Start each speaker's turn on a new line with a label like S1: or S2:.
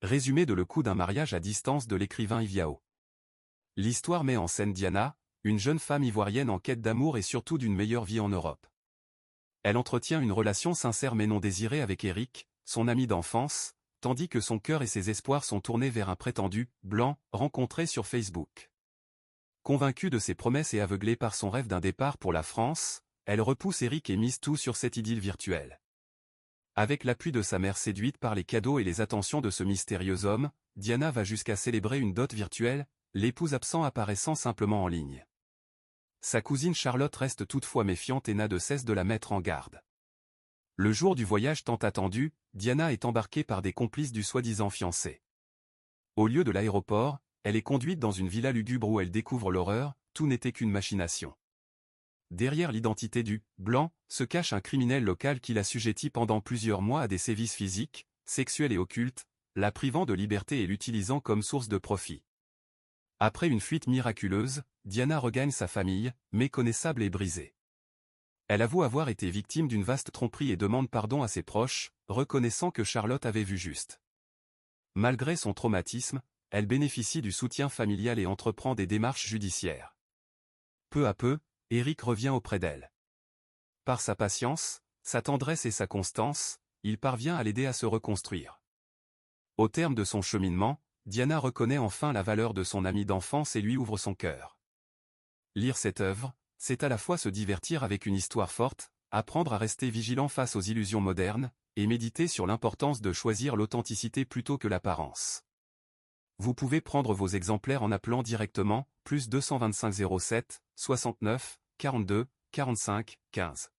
S1: Résumé de Le coup d'un mariage à distance de l'écrivain Yves Yao. L'histoire met en scène Diana, une jeune femme ivoirienne en quête d'amour et surtout d'une meilleure vie en Europe. Elle entretient une relation sincère mais non désirée avec Eric, son ami d'enfance, tandis que son cœur et ses espoirs sont tournés vers un prétendu « blanc » rencontré sur Facebook. Convaincue de ses promesses et aveuglée par son rêve d'un départ pour la France, elle repousse Eric et mise tout sur cette idylle virtuelle. Avec l'appui de sa mère séduite par les cadeaux et les attentions de ce mystérieux homme, Diana va jusqu'à célébrer une dot virtuelle, l'épouse absent apparaissant simplement en ligne. Sa cousine Charlotte reste toutefois méfiante et n'a de cesse de la mettre en garde. Le jour du voyage tant attendu, Diana est embarquée par des complices du soi-disant fiancé. Au lieu de l'aéroport, elle est conduite dans une villa lugubre où elle découvre l'horreur, tout n'était qu'une machination. Derrière l'identité du « blanc » se cache un criminel local qui l'assujettit pendant plusieurs mois à des sévices physiques, sexuels et occultes, la privant de liberté et l'utilisant comme source de profit. Après une fuite miraculeuse, Diana regagne sa famille, méconnaissable et brisée. Elle avoue avoir été victime d'une vaste tromperie et demande pardon à ses proches, reconnaissant que Charlotte avait vu juste. Malgré son traumatisme, elle bénéficie du soutien familial et entreprend des démarches judiciaires. Peu à peu, Eric revient auprès d'elle. Par sa patience, sa tendresse et sa constance, il parvient à l'aider à se reconstruire. Au terme de son cheminement, Diana reconnaît enfin la valeur de son ami d'enfance et lui ouvre son cœur. Lire cette œuvre, c'est à la fois se divertir avec une histoire forte, apprendre à rester vigilant face aux illusions modernes, et méditer sur l'importance de choisir l'authenticité plutôt que l'apparence. Vous pouvez prendre vos exemplaires en appelant directement, +225 07 69 42 45 15.